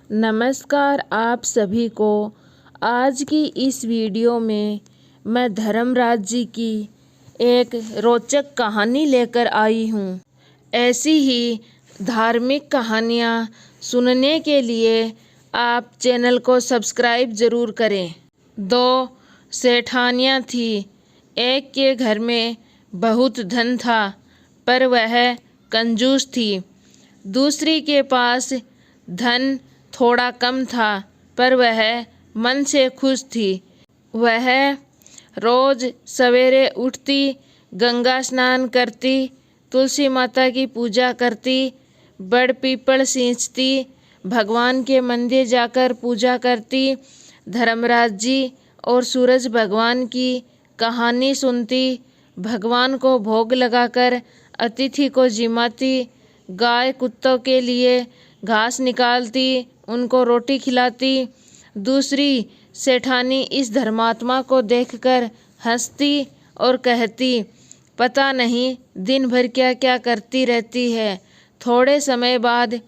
नमस्कार आप सभी को। आज की इस वीडियो में मैं धर्मराज जी की एक रोचक कहानी लेकर आई हूँ। ऐसी ही धार्मिक कहानियाँ सुनने के लिए आप चैनल को सब्सक्राइब ज़रूर करें। दो सेठानियाँ थी। एक के घर में बहुत धन था पर वह कंजूस थी। दूसरी के पास धन थोड़ा कम था पर वह मन से खुश थी। वह रोज सवेरे उठती, गंगा स्नान करती, तुलसी माता की पूजा करती, बड़ पीपल सींचती, भगवान के मंदिर जाकर पूजा करती, धर्मराज जी और सूरज भगवान की कहानी सुनती, भगवान को भोग लगाकर अतिथि को जिमाती, गाय कुत्तों के लिए घास निकालती, उनको रोटी खिलाती। दूसरी सेठानी इस धर्मात्मा को देखकर हंसती और कहती, पता नहीं दिन भर क्या क्या करती रहती है। थोड़े समय बाद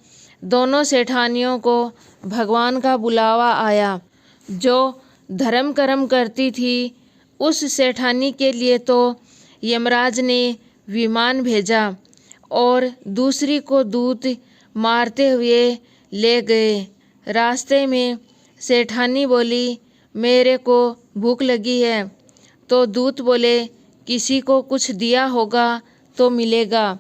दोनों सेठानियों को भगवान का बुलावा आया। जो धर्म कर्म करती थी उस सेठानी के लिए तो यमराज ने विमान भेजा और दूसरी को दूत मारते हुए ले गए। रास्ते में सेठानी बोली, मेरे को भूख लगी है। तो दूत बोले, किसी को कुछ दिया होगा तो मिलेगा।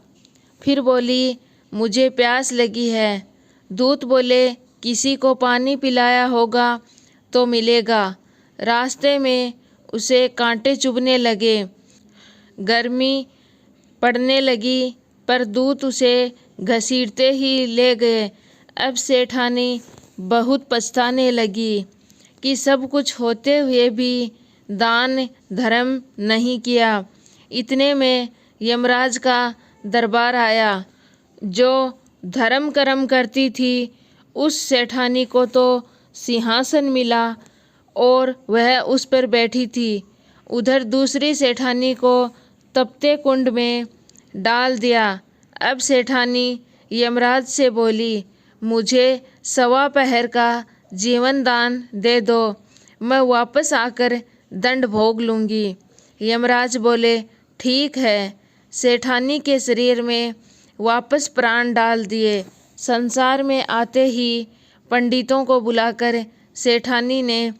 फिर बोली, मुझे प्यास लगी है। दूत बोले, किसी को पानी पिलाया होगा तो मिलेगा। रास्ते में उसे कांटे चुभने लगे, गर्मी पड़ने लगी पर दूत उसे घसीटते ही ले गए। अब सेठानी बहुत पछताने लगी कि सब कुछ होते हुए भी दान धर्म नहीं किया। इतने में यमराज का दरबार आया। जो धर्म कर्म करती थी उस सेठानी को तो सिंहासन मिला और वह उस पर बैठी थी। उधर दूसरी सेठानी को तपते कुंड में डाल दिया। अब सेठानी यमराज से बोली, मुझे 1.25 पहर का जीवन दान दे दो, मैं वापस आकर दंड भोग लूँगी। यमराज बोले, ठीक है। सेठानी के शरीर में वापस प्राण डाल दिए। संसार में आते ही पंडितों को बुलाकर सेठानी ने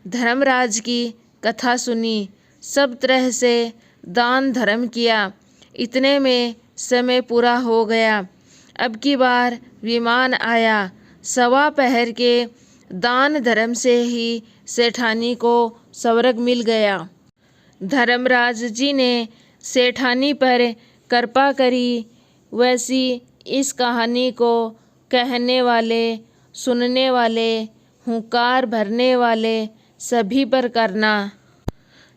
धर्मराज की कथा सुनी, सब तरह से दान धर्म किया। इतने में समय पूरा हो गया। अब की बार विमान आया। 1.25 पहर के दान धर्म से ही सेठानी को स्वर्ग मिल गया। धर्मराज जी ने सेठानी पर कृपा करी। वैसी इस कहानी को कहने वाले, सुनने वाले, हुंकार भरने वाले सभी पर करना।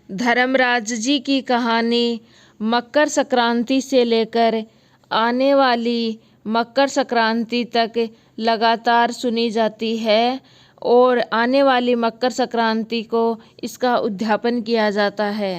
धर्मराज जी की कहानी मकर संक्रांति से लेकर आने वाली मकर संक्रांति तक लगातार सुनी जाती है और आने वाली मकर संक्रांति को इसका उद्यापन किया जाता है।